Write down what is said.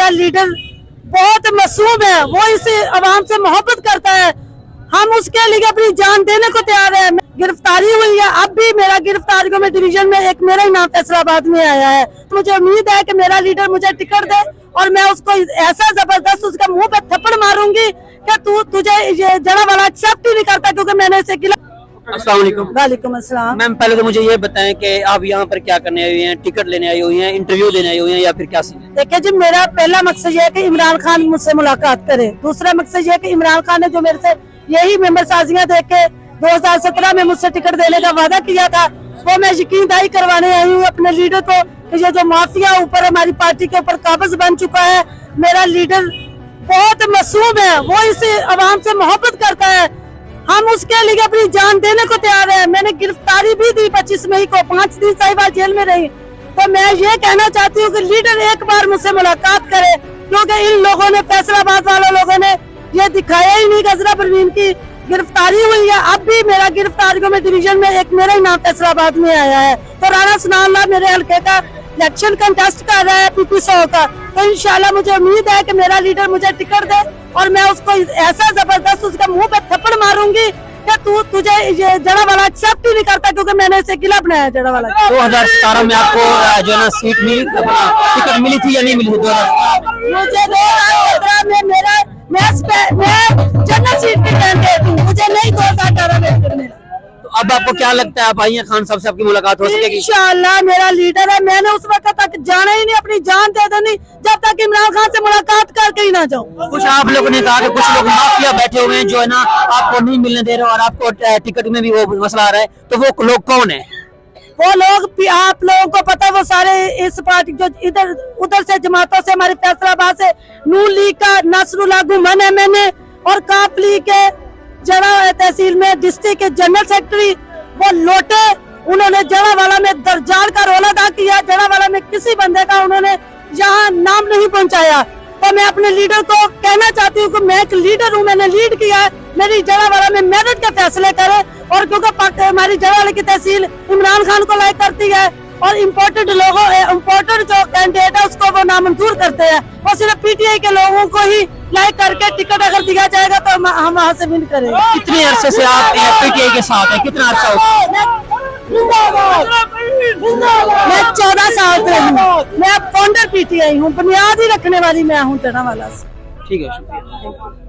मेरा लीडर बहुत मासूम है, वो इस आवाम से मोहब्बत करता है, हम उसके लिए अपनी जान देने को तैयार है। गिरफ्तारी हुई है, अब भी मेरा गिरफ्तारियों में डिवीजन में एक मेरा ही नाम फैसलाबाद में आया है। मुझे उम्मीद है कि मेरा लीडर मुझे टिकट दे और मैं उसको ऐसा जबरदस्त उसके मुंह पे थप्पड़ मारूंगी कि तुझे ये जरा वाला एक्सेप्ट ही नहीं करता, क्योंकि मैंने इसे गिला। अस्सलाम वालेकुम। वालेकुम अस्सलाम। मैम पहले तो मुझे ये बताएं कि आप यहाँ पर क्या करने आई हुई हैं, टिकट लेने आई हुई हैं, इंटरव्यू देने आई हुई हैं या फिर क्या सीन है? देखिए जी, मेरा पहला मकसद ये है कि इमरान खान मुझसे मुलाकात करे। दूसरा मकसद ये है कि इमरान खान ने जो मेरे से यही मेंबर साजियां देख के 2017 में मुझसे टिकट देने का वादा किया था, वो मैं यकीनदारी करवाने आई हूँ अपने लीडर को कि ये जो माफिया ऊपर हमारी पार्टी के ऊपर काबिज बन चुका है, मेरा लीडर बहुत मासूम है, वो इस आवाम से मोहब्बत करता है, हम उसके लिए अपनी जान देने को तैयार है। मैंने गिरफ्तारी भी दी 25 मई को, 5 दिन साहिबाल जेल में रही। तो मैं ये कहना चाहती हूँ कि लीडर एक बार मुझसे मुलाकात करे, क्योंकि इन लोगों ने, फैसलाबाद वाले लोगों ने ये दिखाया ही नहीं। गजरा परवीन की गिरफ्तारी हुई है, अब भी मेरा गिरफ्तारियों में डिवीजन में एक मेरा ही नाम फैसलाबाद में आया है। तो राणा सनाउल्लाह मेरे हल्के का इलेक्शन कंटेस्ट कर रहा है PP100 का, तो इंशाल्लाह मुझे उम्मीद है कि मेरा लीडर मुझे टिकट दे और मैं उसको ऐसा जबरदस्त उसके मुंह पे थप्पड़ मारूंगी कि तुझे ये जड़ा वाला एक्सेप्ट ही नहीं करता, क्योंकि मैंने इसे गिला बनाया जड़ा वाला। 2017 में आपको जो है ना सीट मिली, टिकट मिली थी या नहीं मिली थी? 2017 मुझे 2017 में मैं जनरल सीट की कैंडिडेट हूँ, मुझे नहीं 2018 में टिकट मिला। तो अब आपको क्या लगता है, आप आई हैं, खान साहब से आपकी मुलाकात हो सकेगी? इंशाअल्लाह मेरा लीडर है, मैंने उस वक्त तक जाना ही नहीं, अपनी जान दे देनी जब तक इमरान खान से मुलाकात करके ही ना जाऊँ। कुछ आप लोगों ने कहा कि कुछ लोग माफिया बैठे हुए हैं जो है ना आपको नहीं मिलने दे रहे और आपको टिकट में भी वो मसला आ रहा है, तो वो लोग कौन है? वो लोग भी आप लोगों को पता है, वो सारे इस पार्टी जो इधर उधर से जमातों से, हमारे फैसलाबाद से नून लीग का नसरुल्लाह गुमन है मैंने, और काफ लीग के जड़ा तहसील में डिस्ट्रिक्ट के जनरल सेक्रेटरी वो लोटे, उन्होंने जड़ा वाला में दरजाल का रोल अदा किया, जड़ा वाला में किसी बंदे का उन्होंने यहाँ नाम नहीं पहुँचाया। तो मैं अपने लीडर को कहना चाहती हूँ कि मैं एक लीडर हूँ, मैंने लीड किया है, मेरी जड़ा वाला में मेरिट के फैसले करे, और क्योंकि हमारी जड़ा वाले की तहसील इमरान खान को लाइक करती है और इम्पोर्टेड जो कैंडिडेट है उसको वो नामंजूर करते हैं, वो सिर्फ PTI के लोगों को ही लाइक करके टिकट अगर दिया जाएगा तो हम वहाँ से विन करेंगे। कितने अरसे से आप PTI के साथ हैं? कितना अरसा हो? मैं 14 साल से हूँ, मैं फाउंडर PTI हूँ, बुनियाद ही रखने वाली मैं हूँ जड़ा वाला से। ठीक है, शुक्रिया।